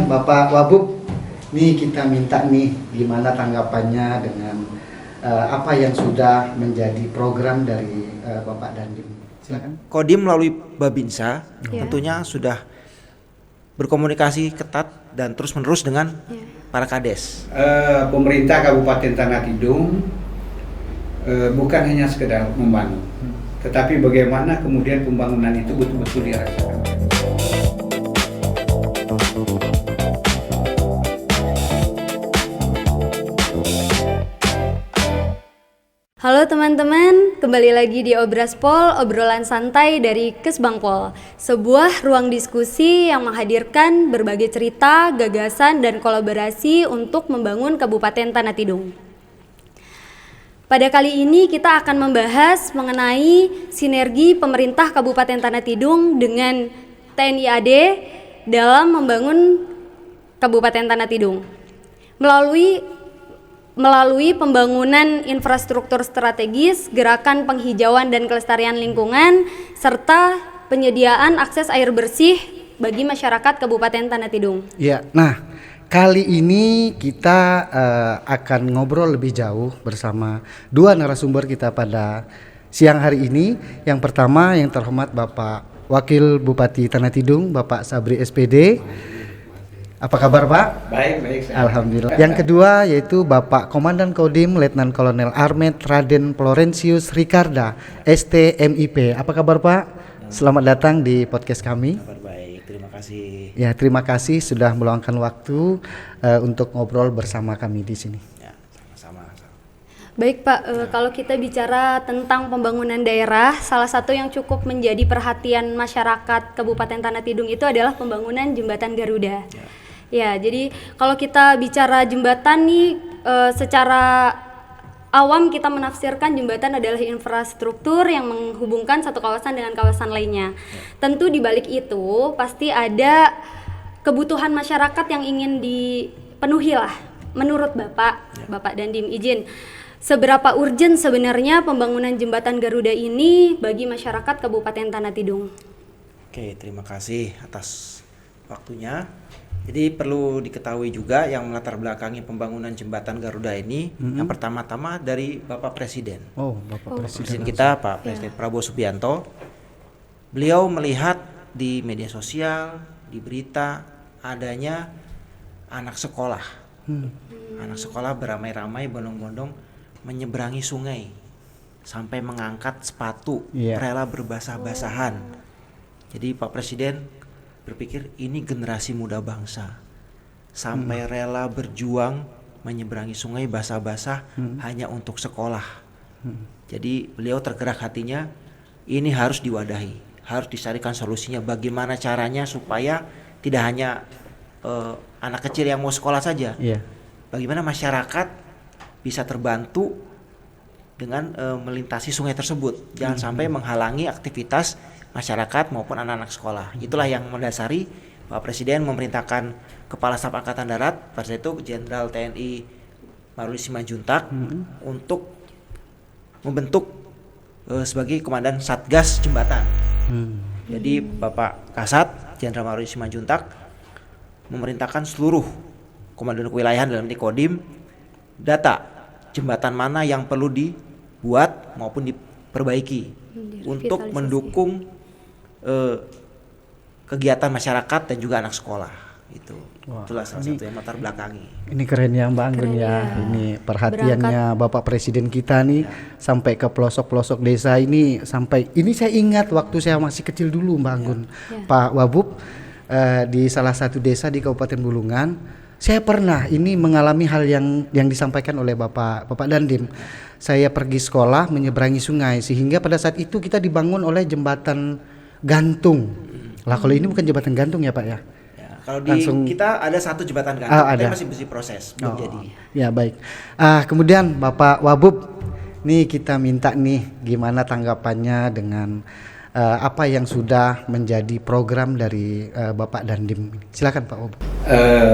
Bapak Wabub, nih kita minta nih gimana tanggapannya dengan apa yang sudah menjadi program dari Bapak Dandim. Silakan. Kodim melalui Babinsa tentunya sudah berkomunikasi ketat dan terus-menerus dengan para kades. Pemerintah Kabupaten Tanah Tidung bukan hanya sekedar membangun, tetapi bagaimana kemudian pembangunan itu betul-betul dirasakan. Halo teman-teman, kembali lagi di Obraspol, obrolan santai dari Kesbangpol. Sebuah ruang diskusi yang menghadirkan berbagai cerita, gagasan, dan kolaborasi untuk membangun Kabupaten Tanah Tidung. Pada kali ini kita akan membahas mengenai sinergi pemerintah Kabupaten Tanah Tidung dengan TNI AD dalam membangun Kabupaten Tanah Tidung. Melalui pembangunan infrastruktur strategis, gerakan penghijauan dan kelestarian lingkungan, serta penyediaan akses air bersih bagi masyarakat Kabupaten Tanah Tidung. Ya, nah kali ini kita akan ngobrol lebih jauh bersama dua narasumber kita pada siang hari ini. Yang pertama yang terhormat Bapak Wakil Bupati Tanah Tidung, Bapak Sabri SPD. Apa kabar Pak? Baik. Alhamdulillah. Yang kedua yaitu Bapak Komandan Kodim Letnan Kolonel Armet Raden Florentius Ricarda, STMIP. Apa kabar Pak? Selamat datang di podcast kami. Kabar baik, terima kasih. Ya, terima kasih sudah meluangkan waktu untuk ngobrol bersama kami di sini. Ya, sama-sama. Baik Pak, kalau kita bicara tentang pembangunan daerah, salah satu yang cukup menjadi perhatian masyarakat Kabupaten Tanah Tidung itu adalah pembangunan jembatan Garuda. Ya, jadi kalau kita bicara jembatan nih, secara awam kita menafsirkan jembatan adalah infrastruktur yang menghubungkan satu kawasan dengan kawasan lainnya. Tentu di balik itu pasti ada kebutuhan masyarakat yang ingin dipenuhi lah. Menurut Bapak Dandim izin, seberapa urgent sebenarnya pembangunan jembatan Garuda ini bagi masyarakat Kabupaten Tanah Tidung? Oke, terima kasih atas waktunya. Jadi perlu diketahui juga yang melatar belakangi pembangunan jembatan Garuda ini, yang pertama-tama dari Bapak Presiden. Bapak Presiden kita Pak Presiden Prabowo Subianto. Beliau melihat di media sosial, di berita adanya anak sekolah. Anak sekolah beramai-ramai bondong-bondong menyeberangi sungai sampai mengangkat sepatu, rela berbasah-basahan. Jadi Pak Presiden berpikir ini generasi muda bangsa sampai rela berjuang menyeberangi sungai basah-basah hanya untuk sekolah. Jadi beliau tergerak hatinya, ini harus diwadahi, harus dicarikan solusinya bagaimana caranya supaya tidak hanya anak kecil yang mau sekolah saja, bagaimana masyarakat bisa terbantu dengan melintasi sungai tersebut, jangan sampai menghalangi aktivitas masyarakat maupun anak-anak sekolah. Itulah yang mendasari Pak Presiden memerintahkan Kepala Staf Angkatan Darat pada saat itu Jenderal TNI Maruli Simanjuntak untuk membentuk sebagai Komandan Satgas Jembatan. Jadi Bapak Kasat Jenderal Maruli Simanjuntak memerintahkan seluruh komandan kewilayahan dalam Kodim data jembatan mana yang perlu dibuat maupun diperbaiki untuk mendukung kegiatan masyarakat dan juga anak sekolah. Itulah salah satu yang latar belakangi. Ini keren ya Mbak Anggun ya. Ini perhatiannya Bapak Presiden kita nih sampai ke pelosok-pelosok desa ini. Sampai ini saya ingat waktu saya masih kecil dulu Mbak Anggun. Pak Wabub di salah satu desa di Kabupaten Bulungan, saya pernah ini mengalami hal yang disampaikan oleh Bapak Dandim. Saya pergi sekolah menyeberangi sungai sehingga pada saat itu kita dibangun oleh jembatan gantung. Lah kalau ini bukan jembatan gantung ya Pak ya? Kalau kita ada satu jembatan gantung, tapi masih proses, belum jadi. Ya baik. Kemudian Bapak Wabub, nih kita minta nih gimana tanggapannya dengan apa yang sudah menjadi program dari Bapak Dandim. Silakan Pak Wabub.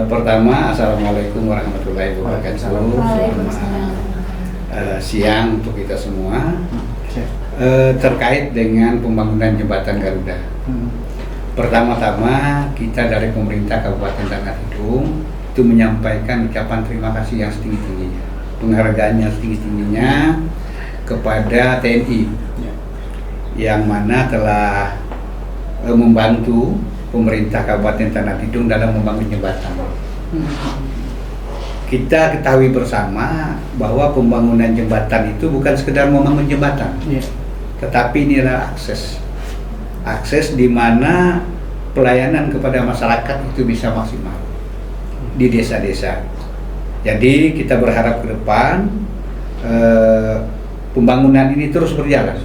Pertama, Assalamualaikum warahmatullahi wabarakatuh. Selamat siang untuk kita semua. Terkait dengan pembangunan jembatan Garuda. Pertama-tama kita dari pemerintah Kabupaten Tanah Tidung itu menyampaikan ucapan terima kasih yang setinggi-tingginya, penghargaan yang setinggi-tingginya kepada TNI yang mana telah membantu pemerintah Kabupaten Tanah Tidung dalam membangun jembatan. Kita ketahui bersama bahwa pembangunan jembatan itu bukan sekedar membangun jembatan, tetapi ini adalah akses di mana pelayanan kepada masyarakat itu bisa maksimal di desa-desa. Jadi kita berharap ke depan pembangunan ini terus berjalan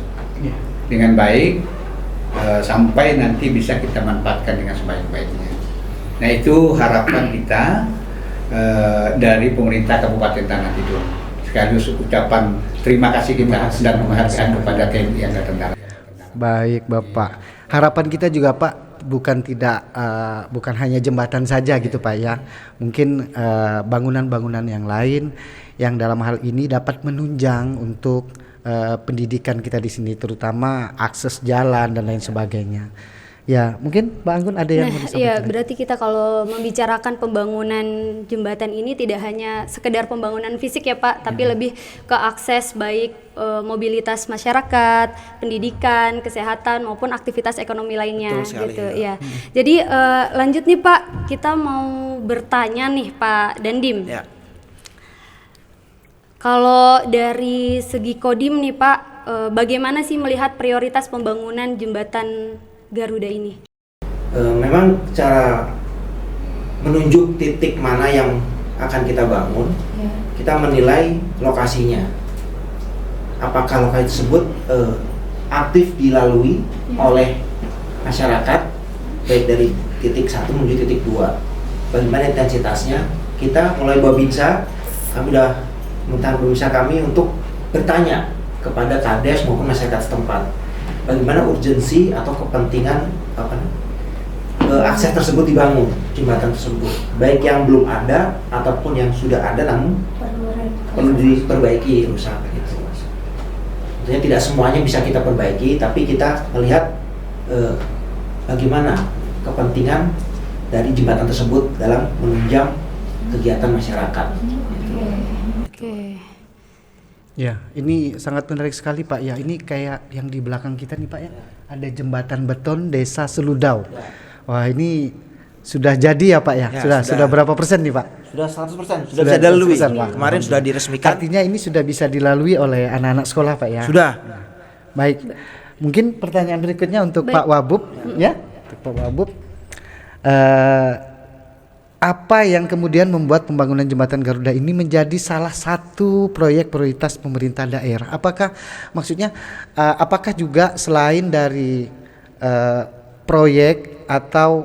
dengan baik sampai nanti bisa kita manfaatkan dengan sebaik-baiknya. Nah, itu harapan kita dari pemerintah Kabupaten Tanah Tidung. Sekaligus ucapan terima kasih kita dan penghargaan kepada TNI Angkatan Darat. Baik Bapak, harapan kita juga Pak bukan hanya jembatan saja gitu Pak ya, mungkin bangunan-bangunan yang lain yang dalam hal ini dapat menunjang untuk pendidikan kita di sini, terutama akses jalan dan lain sebagainya. Ya, mungkin Mbak Anggun ada yang mau disampaikan? Iya, berarti kita kalau membicarakan pembangunan jembatan ini tidak hanya sekedar pembangunan fisik ya Pak, tapi lebih ke akses baik mobilitas masyarakat, pendidikan, kesehatan maupun aktivitas ekonomi lainnya. Betul sekali, gitu ya. ya. Jadi lanjut nih Pak, kita mau bertanya nih Pak Dandim. Ya. Kalau dari segi Kodim nih Pak, bagaimana sih melihat prioritas pembangunan jembatan Garuda ini? Memang cara menunjuk titik mana yang akan kita bangun, kita menilai lokasinya. Apakah lokasi tersebut aktif dilalui oleh masyarakat, baik dari titik 1 menuju titik 2. Bagaimana intensitasnya? Kita mulai Babinsa, kami sudah meminta Babinsa kami untuk bertanya kepada Kades maupun masyarakat setempat. Bagaimana urgensi atau kepentingan akses tersebut dibangun, jembatan tersebut, baik yang belum ada ataupun yang sudah ada namun perlu diperbaiki rusak gitu. Tentunya tidak semuanya bisa kita perbaiki, tapi kita melihat bagaimana kepentingan dari jembatan tersebut dalam menunjang kegiatan masyarakat. Oke. Ya, ini sangat menarik sekali Pak ya. Ini kayak yang di belakang kita nih Pak ya. Ada jembatan beton Desa Seludau. Wah, ini sudah jadi ya Pak ya? Sudah berapa persen nih Pak? Sudah 100%, sudah bisa dilalui. 100%, Pak. Kemarin sudah diresmikan. Artinya ini sudah bisa dilalui oleh anak-anak sekolah Pak ya? Sudah. Baik. Mungkin pertanyaan berikutnya untuk Pak Wabub ya. Untuk Pak Wabub. Apa yang kemudian membuat pembangunan jembatan Garuda ini menjadi salah satu proyek prioritas pemerintah daerah? Apakah maksudnya apakah juga selain dari proyek atau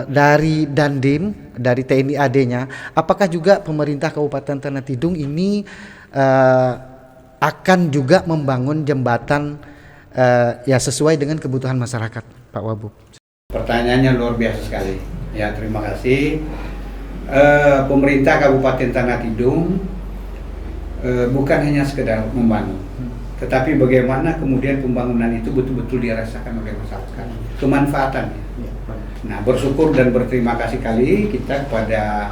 dari Dandim, dari TNI AD-nya, apakah juga pemerintah Kabupaten Tanah Tidung ini akan juga membangun jembatan ya sesuai dengan kebutuhan masyarakat, Pak Wabub? Pertanyaannya luar biasa sekali. Ya, terima kasih. Pemerintah Kabupaten Tanah Tidung bukan hanya sekedar membangun, tetapi bagaimana kemudian pembangunan itu betul-betul dirasakan oleh masyarakat, kemanfaatannya. Nah, bersyukur dan berterima kasih kali kita kepada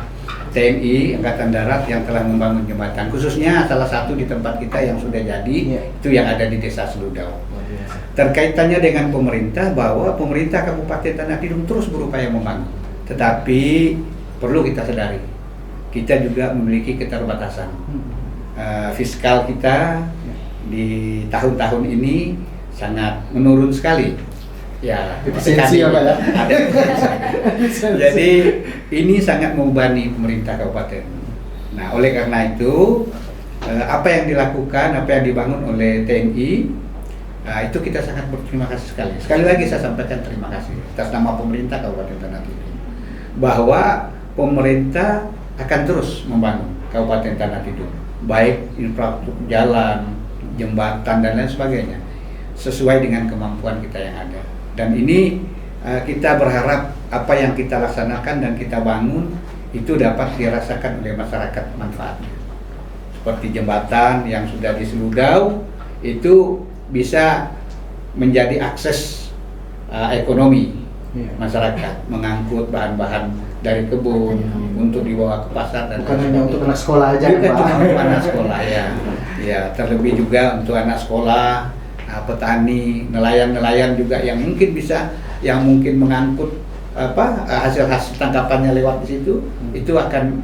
TNI Angkatan Darat yang telah membangun jembatan, khususnya salah satu di tempat kita yang sudah jadi, itu yang ada di Desa Seludau. Terkaitannya dengan pemerintah, bahwa pemerintah Kabupaten Tanah Tidung terus berupaya membangun. Tetapi perlu kita sadari, kita juga memiliki keterbatasan. Fiskal kita di tahun-tahun ini sangat menurun sekali. Ya, efisiensi ya Pak ya? Ada efisiensi. Jadi ini sangat membebani pemerintah kabupaten. Nah, oleh karena itu apa yang dilakukan, apa yang dibangun oleh TNI, itu kita sangat berterima kasih sekali. Sekali lagi saya sampaikan terima kasih atas nama pemerintah Kabupaten Tanah Tidung, bahwa pemerintah akan terus membangun Kabupaten Tanah Tidung, baik infrastruktur jalan, jembatan dan lain sebagainya, sesuai dengan kemampuan kita yang ada. Dan ini kita berharap apa yang kita laksanakan dan kita bangun itu dapat dirasakan oleh masyarakat manfaatnya. Seperti jembatan yang sudah di Seludau itu bisa menjadi akses ekonomi Iya. masyarakat, mengangkut bahan-bahan dari kebun untuk dibawa ke pasar dan Bukan lain hanya untuk sebagainya. anak sekolah aja, Bukan Pak. cuma untuk anak sekolah ya. Ya, terlebih juga untuk anak sekolah, petani, nelayan-nelayan juga yang mungkin mengangkut hasil-hasil tangkapannya lewat di situ, itu akan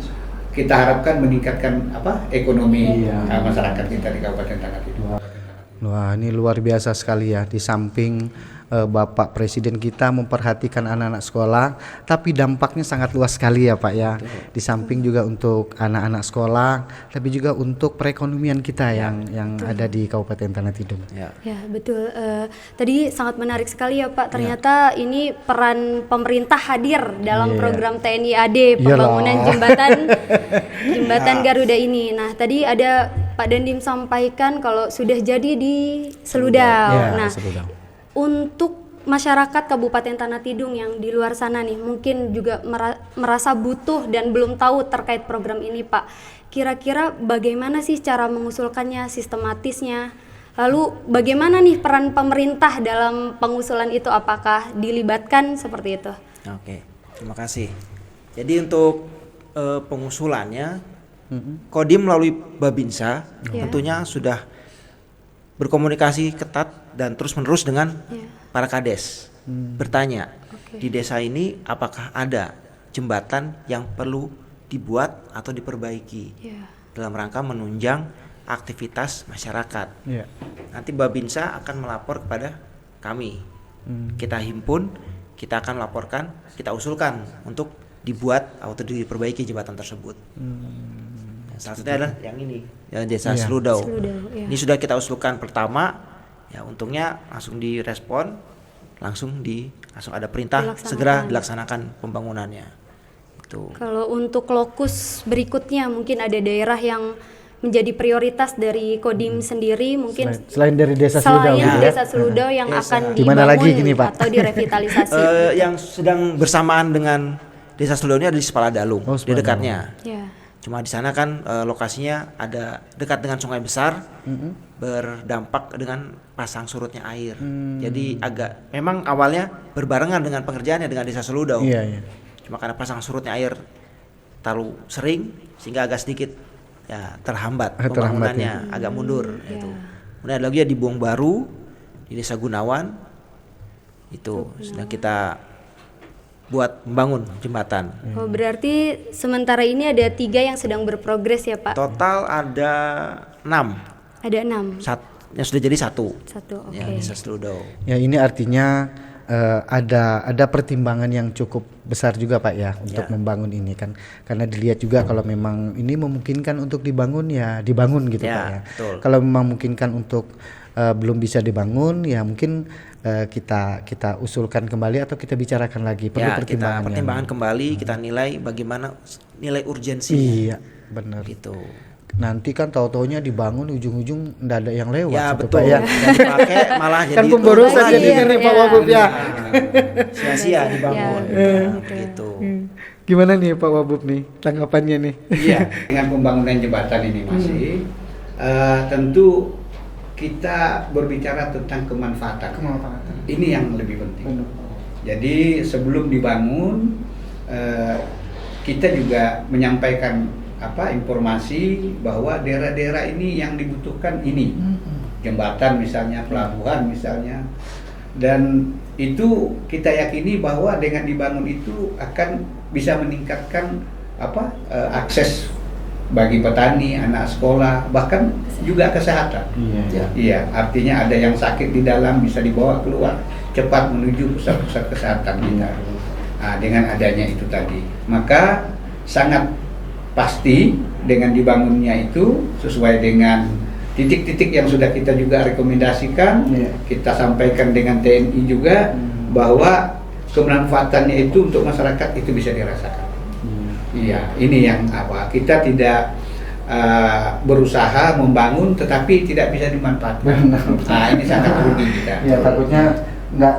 kita harapkan meningkatkan ekonomi Iya. masyarakat kita di Kabupaten Tanah Tidung. Wah, ini luar biasa sekali ya. Di samping Bapak Presiden kita memperhatikan anak-anak sekolah, tapi dampaknya sangat luas sekali ya Pak ya. Di samping juga untuk anak-anak sekolah, tapi juga untuk perekonomian kita yang ada di Kabupaten Tanah Tidung. Ya. Ya, betul. Tadi sangat menarik sekali ya Pak. Ternyata ini peran pemerintah hadir dalam Iya. program TNI AD pembangunan jembatan Garuda ini. Nah, tadi ada Pak Dandim sampaikan kalau sudah jadi di Seludau. Ya, Nah, Seludau. untuk masyarakat Kabupaten Tanah Tidung yang di luar sana nih mungkin juga merasa butuh dan belum tahu terkait program ini Pak. Kira-kira bagaimana sih cara mengusulkannya, sistematisnya? Lalu bagaimana nih peran pemerintah dalam pengusulan itu? Apakah dilibatkan seperti itu? Oke, terima kasih. Jadi untuk pengusulannya, Kodim melalui Babinsa Ya. tentunya sudah berkomunikasi ketat dan terus-menerus dengan Ya. para kades. Bertanya, Oke. di desa ini apakah ada jembatan yang perlu dibuat atau diperbaiki Ya. dalam rangka menunjang aktivitas masyarakat. Iya. Nanti Babinsa akan melapor kepada kami. Kita himpun, kita akan laporkan, kita usulkan untuk dibuat atau diperbaiki jembatan tersebut. Salah satunya adalah yang ini, ya, Desa Iya. Seludau. Seludau, ya. Ini sudah kita usulkan pertama, ya untungnya langsung direspon, langsung ada perintah Dilaksanakan. segera dilaksanakan pembangunannya. Itu. Kalau untuk lokus berikutnya mungkin ada daerah yang menjadi prioritas dari Kodim sendiri mungkin Selain dari Desa Seludau selain gitu ya. Desa Seludau yang Desa. akan Di mana lagi dibangun gini, Pak? atau direvitalisasi. Yang sedang bersamaan dengan Desa Seludau ini ada di Sepaladalung, Oh, di Sepaladalung. dekatnya. Ya. Cuma di sana kan lokasinya ada dekat dengan sungai besar, berdampak dengan pasang surutnya air. Jadi memang awalnya berbarengan dengan pengerjaannya dengan Desa Seludau. Iya, iya. Cuma karena pasang surutnya air terlalu sering sehingga agak sedikit ya terhambat Terhambat, pembangunannya, agak mundur ya. itu. Kemudian ada lagi ya di Buang Baru, di Desa Gunawan itu sedang kita buat membangun jembatan. Oh, berarti sementara ini ada 3 yang sedang berprogres ya Pak? Total ada 6. Ada 6. Yang sudah jadi satu. Satu, oke. Ya, Desa Seludau. Ya, ini artinya ada pertimbangan yang cukup besar juga Pak ya untuk membangun ini kan, karena dilihat juga kalau memang ini memungkinkan untuk dibangun ya dibangun gitu Ya, Pak ya. betul. Kalau memang memungkinkan untuk belum bisa dibangun ya mungkin kita usulkan kembali atau kita bicarakan lagi perlu Ya, kita pertimbangan yang- pertimbangkan kembali, kita nilai bagaimana nilai urgensinya. Iya, benar. Gitu. Nanti kan tahu-taunya dibangun ujung-ujung nggak ada yang lewat Ya gitu, betul. Pak ya. Dan dipakai malah jadi Kan pemborosan turun jadinya lagi. nih Pak Iya. Wabub ya. Sia-sia dibangun. Gitu. Gimana nih Pak Wabub nih tanggapannya nih? Iya, dengan pembangunan jembatan ini masih tentu kita berbicara tentang kemanfaatan. Ini yang lebih penting. Jadi sebelum dibangun kita juga menyampaikan informasi bahwa daerah-daerah ini yang dibutuhkan ini. Jembatan misalnya, pelabuhan misalnya. Dan itu kita yakini bahwa dengan dibangun itu akan bisa meningkatkan akses bagi petani, anak sekolah, bahkan juga kesehatan. Iya, artinya ada yang sakit di dalam bisa dibawa keluar cepat menuju pusat-pusat kesehatan kita. Nah, dengan adanya itu tadi, maka sangat pasti dengan dibangunnya itu sesuai dengan titik-titik yang sudah kita juga rekomendasikan, kita sampaikan dengan TNI juga bahwa kemanfaatannya itu untuk masyarakat itu bisa dirasakan. Iya, ini yang kita tidak berusaha membangun tetapi tidak bisa dimanfaatkan. Nah, ini sangat rugi kita. Ya takutnya nggak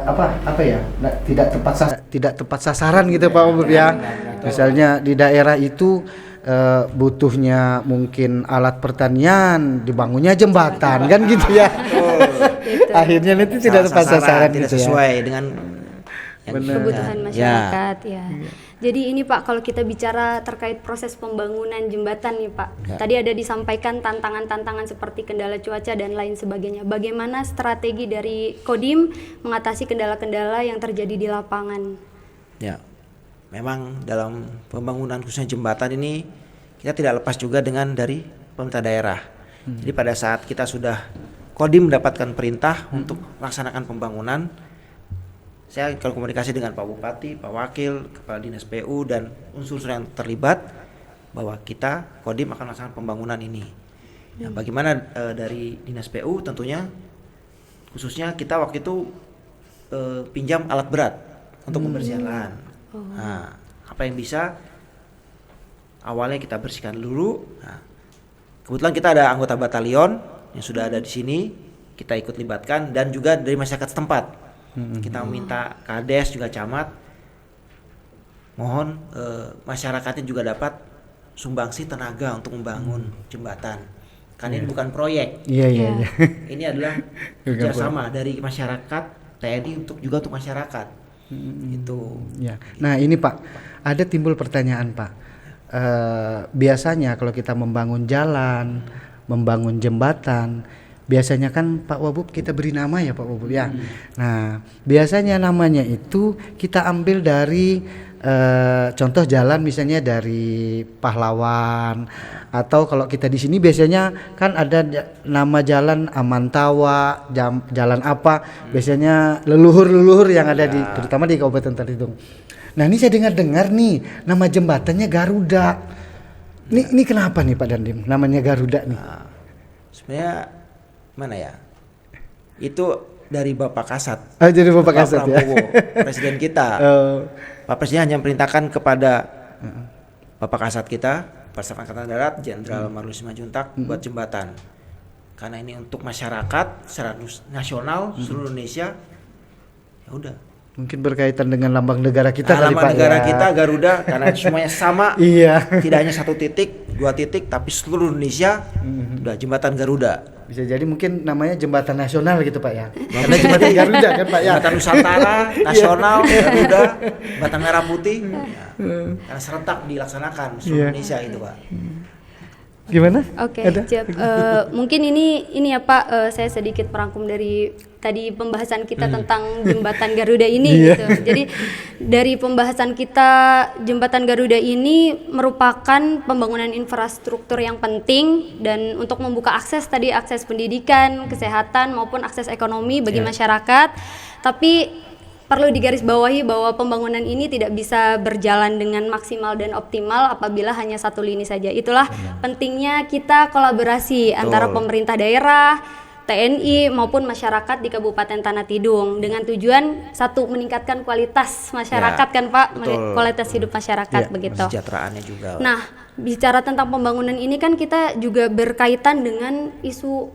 tidak tepat sasaran gitu Pak Wabub ya. Misalnya di daerah itu butuhnya mungkin alat pertanian, dibangunnya jembatan kan gitu ya. Akhirnya itu tidak tepat sasaran tidak gitu ya. sesuai dengan kebutuhan Ya. masyarakat ya. Jadi ini Pak, kalau kita bicara terkait proses pembangunan jembatan nih Pak, Ya. tadi ada disampaikan tantangan-tantangan seperti kendala cuaca dan lain sebagainya. Bagaimana strategi dari Kodim mengatasi kendala-kendala yang terjadi di lapangan? Ya, memang dalam pembangunan khususnya jembatan ini kita tidak lepas juga dengan dari pemerintah daerah. Jadi pada saat kita sudah Kodim mendapatkan perintah untuk melaksanakan pembangunan, saya kalau komunikasi dengan Pak Bupati, Pak Wakil, Kepala Dinas PU dan unsur-unsur yang terlibat bahwa kita Kodim akan melaksanakan pembangunan ini. Nah, bagaimana dari Dinas PU tentunya khususnya kita waktu itu pinjam alat berat untuk pembersihan lahan. Nah, apa yang bisa awalnya kita bersihkan dulu. Nah, kebetulan kita ada anggota batalion yang sudah ada di sini, kita ikut libatkan dan juga dari masyarakat setempat. Kita meminta Kades juga camat, mohon masyarakatnya juga dapat sumbangsi tenaga untuk membangun jembatan. Karena ini bukan proyek, Iya. ini adalah kerjasama dari masyarakat TNI untuk masyarakat. Itu. Ya. Nah ini Pak, ada timbul pertanyaan Pak. Biasanya kalau kita membangun jalan, membangun jembatan, biasanya kan Pak Wabub kita beri nama ya Pak Wabub ya. Nah biasanya namanya itu kita ambil dari contoh jalan misalnya dari pahlawan, atau kalau kita di sini biasanya kan ada nama jalan Amantawa, jalan apa, biasanya leluhur-leluhur yang ada di terutama di Kabupaten Ternate. Nah ini saya dengar-dengar nih nama jembatannya Garuda. Ini kenapa nih Pak Dandim namanya Garuda nih? Sebenarnya mana ya? Itu dari Bapak Kasat. Oh, jadi Bapak Kasat ya. Prabowo, presiden kita. Pak Presiden hanya memerintahkan kepada Bapak Kasat kita, Kepala Staf Angkatan Darat, Jenderal Maruli Simanjuntak buat jembatan. Karena ini untuk masyarakat secara nasional seluruh Indonesia. Ya udah. Mungkin berkaitan dengan lambang negara kita kali Lambang Pak negara ya. kita Garuda karena semuanya sama. Iya. Tidak hanya 1 titik, 2 titik, tapi seluruh Indonesia udah jembatan Garuda. Bisa jadi mungkin namanya jembatan nasional gitu Pak ya. Karena jembatan Garuda kan Pak ya. Jembatan Nusantara, nasional, Garuda, jembatan merah putih. Ya. Karena serentak dilaksanakan seluruh Indonesia itu Pak. Gimana? Oke, Ada? Jep. Mungkin ini ya Pak, saya sedikit merangkum dari tadi pembahasan kita tentang jembatan Garuda ini gitu. Jadi dari pembahasan kita jembatan Garuda ini merupakan pembangunan infrastruktur yang penting dan untuk membuka akses tadi, akses pendidikan, kesehatan maupun akses ekonomi bagi masyarakat. Tapi perlu digarisbawahi bahwa pembangunan ini tidak bisa berjalan dengan maksimal dan optimal apabila hanya satu lini saja. Itulah pentingnya kita kolaborasi antara pemerintah daerah, TNI maupun masyarakat di Kabupaten Tanah Tidung dengan tujuan satu, meningkatkan kualitas masyarakat kan Pak, kualitas hidup masyarakat begitu. Kesejahteraannya juga. Nah, bicara tentang pembangunan ini kan kita juga berkaitan dengan isu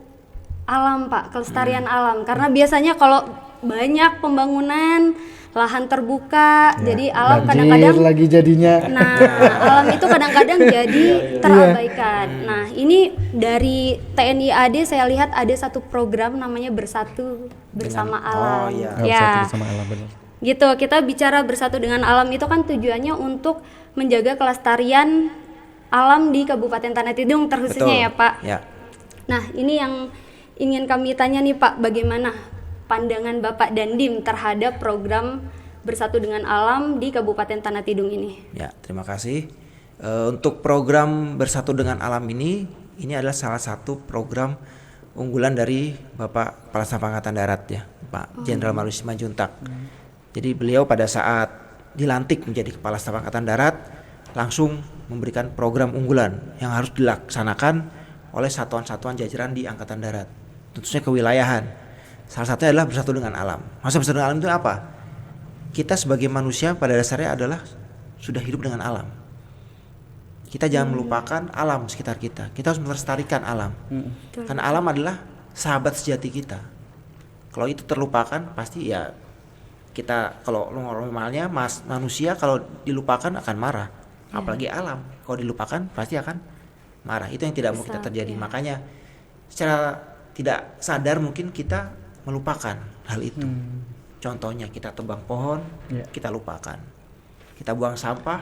alam Pak, kelestarian alam. Karena biasanya kalau banyak pembangunan lahan terbuka, jadi alam Banjir kadang-kadang lagi jadinya. Nah, alam itu kadang-kadang jadi terabaikan. Nah, ini dari TNI AD saya lihat ada satu program namanya Bersatu Bersama Alam. oh iya. Ya. Bersatu bersama alam benar. Gitu, kita bicara bersatu dengan alam itu kan tujuannya untuk menjaga kelestarian alam di Kabupaten Tanah Tidung terkhususnya ya Pak. Ya. Nah, ini yang ingin kami tanya nih Pak, bagaimana pandangan Bapak Dandim terhadap program Bersatu dengan Alam di Kabupaten Tanah Tidung ini? Ya, terima kasih. Untuk program Bersatu dengan Alam ini adalah salah satu program unggulan dari Bapak Kepala Staf Angkatan Darat ya, Pak Jenderal Maruli Simanjuntak. Jadi beliau pada saat dilantik menjadi Kepala Staf Angkatan Darat langsung memberikan program unggulan yang harus dilaksanakan oleh satuan-satuan jajaran di Angkatan Darat, tentunya kewilayahan. Salah satunya adalah bersatu dengan alam. Maksud bersatu dengan alam itu apa? Kita sebagai manusia pada dasarnya adalah sudah hidup dengan alam. Kita jangan melupakan alam sekitar kita. Kita harus melestarikan alam. Karena alam adalah sahabat sejati kita. Kalau itu terlupakan pasti ya kita, kalau normalnya manusia kalau dilupakan akan marah. Apalagi alam kalau dilupakan pasti akan marah. Itu yang tidak mau kita terjadi. Makanya secara tidak sadar mungkin kita melupakan hal itu. Contohnya kita tebang pohon, Ya. kita lupakan. Kita buang sampah,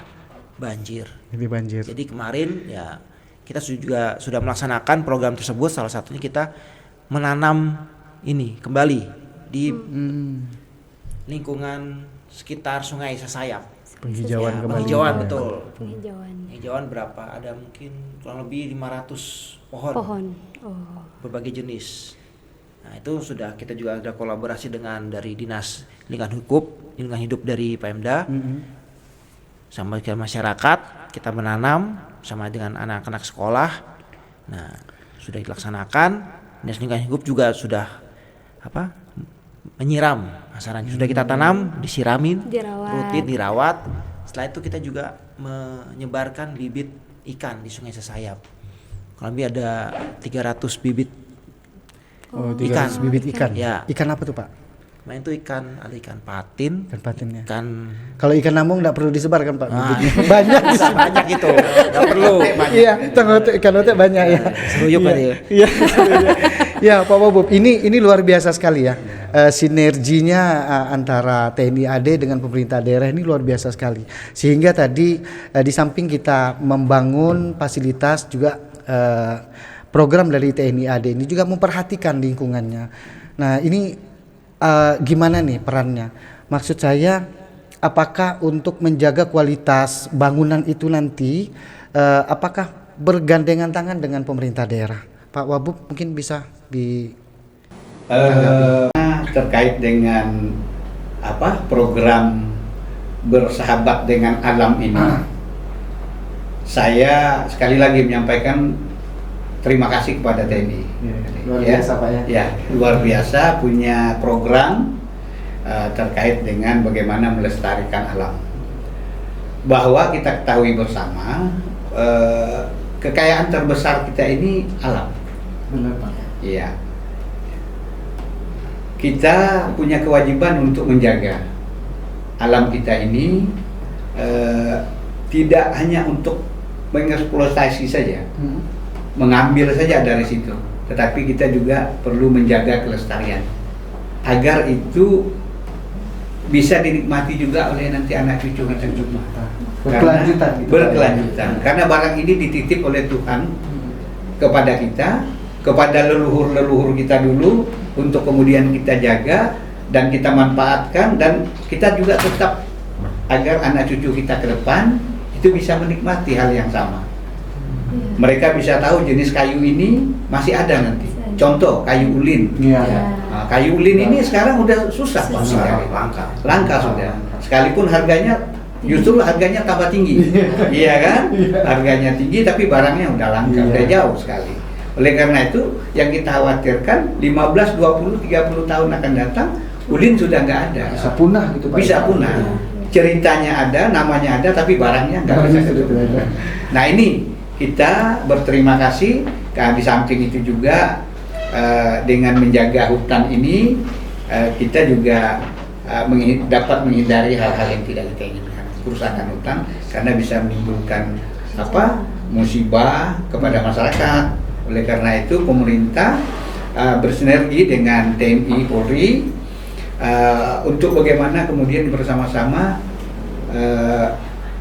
banjir. Jadi banjir. Jadi kemarin ya kita juga sudah melaksanakan program tersebut. Salah satunya kita menanam ini kembali di lingkungan sekitar Sungai Sesayap. Penghijauan Ya, kembali. penghijauan betul. Penghijauan. Penghijauan berapa? Ada mungkin kurang lebih 500 pohon. Pohon. Oh. Berbagai jenis. Nah, itu sudah kita juga ada kolaborasi dengan dari Dinas Lingkungan Hidup dari Pemda. Sama dengan masyarakat, kita menanam sama dengan anak-anak sekolah. Nah, sudah dilaksanakan. Dinas Lingkungan Hidup juga sudah menyiram masalahnya. Sudah kita tanam, disiramin, Dirawat. rutin dirawat. Setelah itu kita juga menyebarkan bibit ikan di Sungai Sesayap. Kurang lebih ada 300 bibit. Oh, Ikan. 300 bibit ikan. Ya. Ikan apa tuh, Pak? Nah, itu ada ikan patin, Ikan patinnya. ikan Kalau ikan namung nggak perlu disebarkan, Pak. Nah, Bibitnya. Banyak. banyak itu, nggak perlu. Iya, ikan otek banyak ya. Seruyuk aja ya. Iya. Ya, Pak Wabub, ini luar biasa sekali ya. Sinerginya antara TNI AD dengan pemerintah daerah ini luar biasa sekali. Sehingga tadi di samping kita membangun fasilitas juga program dari TNI AD ini juga memperhatikan lingkungannya. Nah, ini gimana nih perannya? Maksud saya, apakah untuk menjaga kualitas bangunan itu nanti, apakah bergandengan tangan dengan pemerintah daerah? Pak Wabub mungkin bisa di terkait dengan program bersahabat dengan alam ini, saya sekali lagi menyampaikan terima kasih kepada TNI. luar biasa, Pak ya. Ya, luar biasa punya program terkait dengan bagaimana melestarikan alam. Bahwa kita ketahui bersama kekayaan terbesar kita ini alam. Benar, Pak. Iya. Kita punya kewajiban untuk menjaga alam kita ini, tidak hanya untuk mengeksploitasi saja, mengambil saja dari situ, tetapi kita juga perlu menjaga kelestarian agar itu bisa dinikmati juga oleh nanti anak cucu kita juga. Berkelanjutan gitu, Berkelanjutan. Karena barang ini dititip oleh Tuhan kepada kita, kepada leluhur-leluhur kita dulu, untuk kemudian kita jaga dan kita manfaatkan, dan kita juga tetap agar anak cucu kita ke depan itu bisa menikmati hal yang sama. Mereka bisa tahu jenis kayu ini masih ada nanti. Contoh kayu ulin. Iya. Nah, kayu ulin ini sekarang udah susah Pak, mencari. Langka sudah. Sekalipun harganya justru harganya tambah tinggi. Iya kan? Harganya tinggi tapi barangnya udah langka, udah jauh sekali. Oleh karena itu yang kita khawatirkan 15, 20, 30 tahun akan datang ulin sudah nggak ada. Bisa punah gitu, Pak. Bisa punah. Ceritanya ada, namanya ada, tapi barangnya nggak bisa ketemu. Nah, ini kita berterima kasih. Di samping itu juga dengan menjaga hutan ini, kita juga dapat menghindari hal-hal yang tidak kita inginkan, kerusakan hutan, karena bisa menimbulkan musibah kepada masyarakat. Oleh karena itu pemerintah bersinergi dengan TNI Polri untuk bagaimana kemudian bersama-sama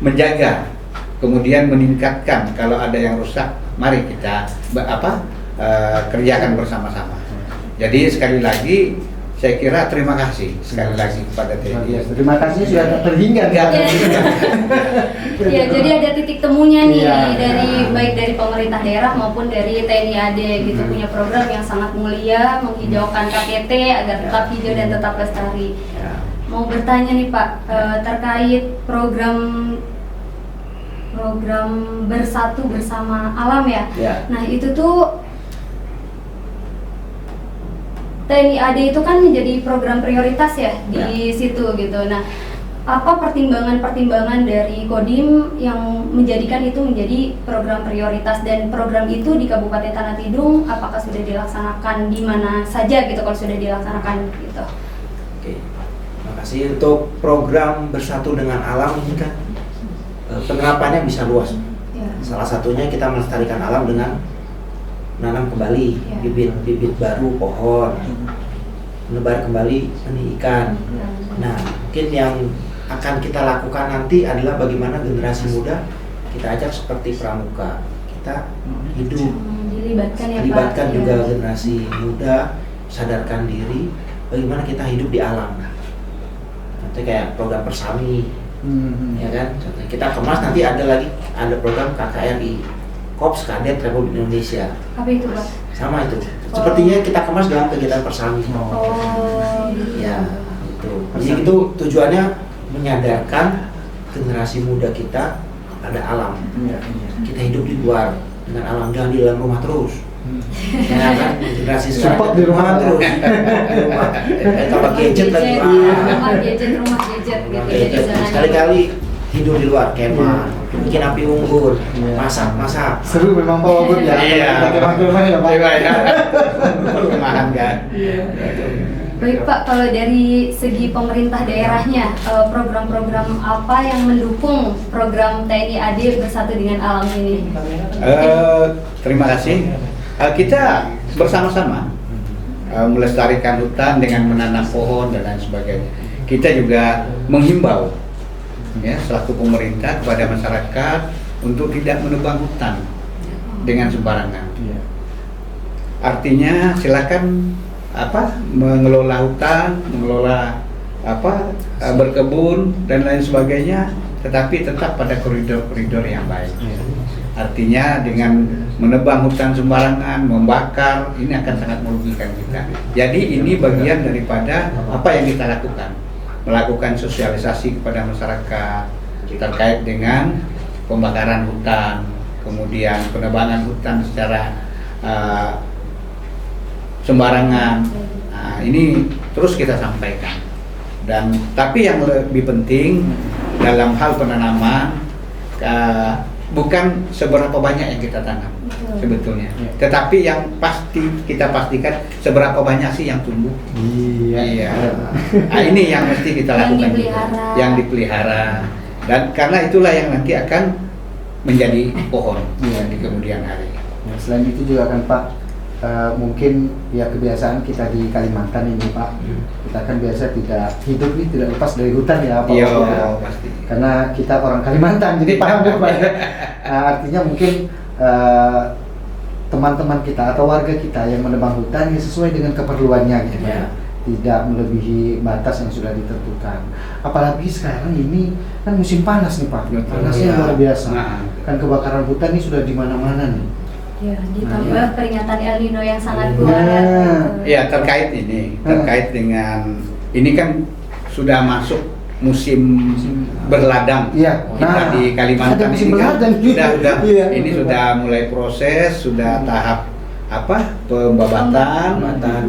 menjaga, kemudian meningkatkan. Kalau ada yang rusak, mari kita kerjakan bersama-sama. Jadi sekali lagi saya kira terima kasih sekali lagi kepada TNI. Terima kasih sudah terhingga. Ya, jadi ada titik temunya nih Iya. baik dari pemerintah daerah maupun dari TNI AD gitu, punya program yang sangat mulia menghijaukan KTT agar tetap hijau dan tetap lestari. Ya. Mau bertanya nih Pak, terkait program bersatu bersama alam ya. Ya. Nah, itu tuh TNI AD itu kan menjadi program prioritas ya di situ gitu. Nah, apa pertimbangan dari Kodim yang menjadikan itu menjadi program prioritas, dan program itu di Kabupaten Tanah Tidung apakah sudah dilaksanakan di mana saja gitu kalau sudah dilaksanakan gitu? Oke, terima kasih. Untuk program bersatu dengan alam ini kan penerapannya bisa luas. Ya. Salah satunya kita melestarikan alam dengan menanam kembali Ya. bibit-bibit baru pohon. menebar kembali benih ikan. Nah, mungkin yang akan kita lakukan nanti adalah bagaimana generasi muda kita ajak seperti pramuka. Kita hidup, Dilibatkan ya Pak. libatkan Iya. juga generasi muda, sadarkan diri bagaimana kita hidup di alam. Nanti kayak program Persami, ya kan? Contohnya kita kemas, nanti ada program KKRI, Korps Kadet Republik Indonesia. Apa itu Pak? Sama itu. Sepertinya kita kemas dalam kegiatan Persami. Oh, gitu. Ya, itu. Jadi itu tujuannya menyadarkan generasi muda kita pada alam. Kita hidup di luar dengan alam, jangan di dalam rumah terus. Ya kan, generasi sekarang Support di rumah terus. Di rumah. Kalau gadget lagi. Rumah gadget gitu. Gadget. Sekali-kali tidur di luar, kemah, bikin api unggun, masak. Seru memang Pak Wabub ya. Iya. Kemah-kemah ya Pak. Iya. Perkemahan kan. Baik Pak, kalau dari segi pemerintah daerahnya, program-program apa yang mendukung program TNI AD Bersatu dengan Alam ini? Terima kasih. Kita bersama-sama melestarikan hutan dengan menanam pohon dan lain sebagainya. Kita juga menghimbau ya selaku pemerintah kepada masyarakat untuk tidak menebang hutan dengan sembarangan. Artinya silakan mengelola hutan, mengelola berkebun dan lain sebagainya, tetapi tetap pada koridor-koridor yang baik. Artinya dengan menebang hutan sembarangan, membakar, ini akan sangat merugikan kita. Jadi ini bagian daripada apa yang kita lakukan, melakukan sosialisasi kepada masyarakat terkait dengan pembakaran hutan, kemudian penebangan hutan secara sembarangan. Nah, ini terus kita sampaikan. Dan tapi yang lebih penting dalam hal penanaman bukan seberapa banyak yang kita tanam sebetulnya, tetapi yang pasti kita pastikan seberapa banyak sih yang tumbuh. Iya. Nah, ini yang mesti kita lakukan, yang dipelihara. Dan karena itulah yang nanti akan menjadi pohon di kemudian hari. Ya, selain itu juga kan Pak, mungkin ya kebiasaan kita di Kalimantan ini Pak, kita kan biasa hidup ini tidak lepas dari hutan ya Pak. Iya, Pasti. Karena kita orang Kalimantan, jadi paham ya Pak. Artinya mungkin teman-teman kita atau warga kita yang menebang hutan ya sesuai dengan keperluannya gitu ya. Tidak melebihi batas yang sudah ditentukan. Apalagi sekarang ini kan musim panas nih Pak. Panasnya luar biasa. Kan kebakaran hutan ini sudah di mana-mana nih. Ya, ditambah peringatan El Nino yang sangat kuat. Ya, terkait dengan ini kan sudah masuk musim berladang. Kita di Kalimantan ini kan sudah mulai proses, sudah tahap pembabatan,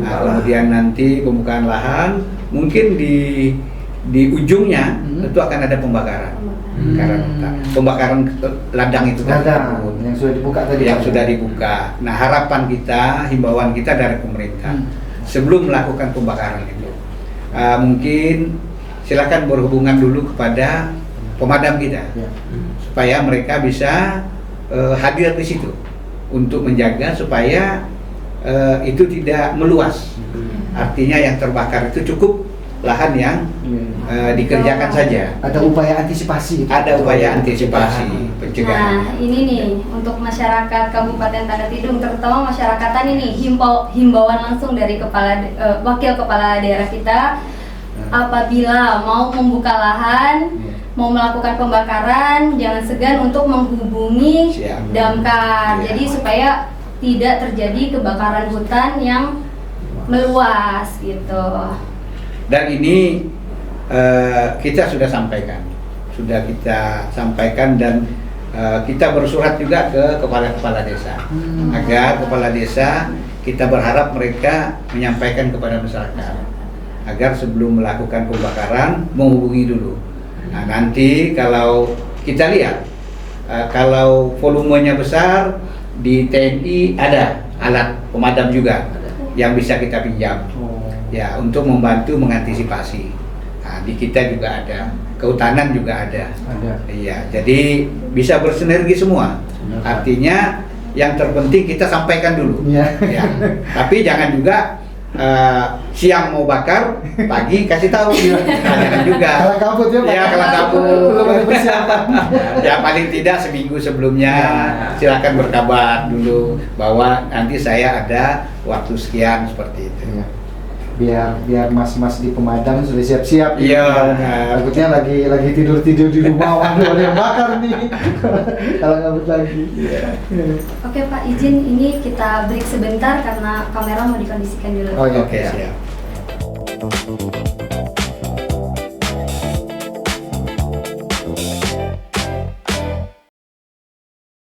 kemudian nanti pembukaan lahan, mungkin di ujungnya itu akan ada pembakaran. Pembakaran ladang itu yang sudah dibuka tadi. Yang sudah dibuka. Nah, harapan kita, himbauan kita dari pemerintah sebelum melakukan pembakaran itu, mungkin silakan berhubungan dulu kepada pemadam kita, supaya mereka bisa hadir di situ untuk menjaga supaya itu tidak meluas. Artinya yang terbakar itu cukup lahan yang dikerjakan saja. Ada upaya antisipasi. Ada upaya antisipasi pencegahan. Nah, ini nih untuk masyarakat Kabupaten Tanah Tidung, terutama masyarakatan ini, himbauan langsung dari wakil kepala daerah kita, apabila mau membuka lahan, mau melakukan pembakaran, jangan segan untuk menghubungi damkar. Jadi supaya tidak terjadi kebakaran hutan yang meluas gitu. Dan ini kita sudah sampaikan dan kita bersurat juga ke kepala-kepala desa, agar kepala desa kita berharap mereka menyampaikan kepada masyarakat agar sebelum melakukan pembakaran menghubungi dulu. Nah, nanti kalau kita lihat kalau volumenya besar, di TNI ada alat pemadam juga yang bisa kita pinjam ya untuk membantu mengantisipasi. Nah, di kita juga ada, kehutanan juga ada. Iya, jadi bisa bersinergi semua. Artinya yang terpenting kita sampaikan dulu. Ya. Tapi jangan juga siang mau bakar, pagi kasih tahu. Jangan juga. Kalang kabut ya, Pak. Ya, kalang kabut. Belum ada persiapan. Ya paling tidak seminggu sebelumnya silakan berkabar dulu bahwa nanti saya ada waktu sekian seperti itu. Biar mas-mas di pemadam sudah siap-siap. Iya. Takutnya lagi tidur-tidur di rumah, waduh ada yang bakar nih. Kalau ngabut lagi. Oke Pak, izin ini kita break sebentar karena kamera mau dikondisikan dulu. Oh iya. Oke, siap.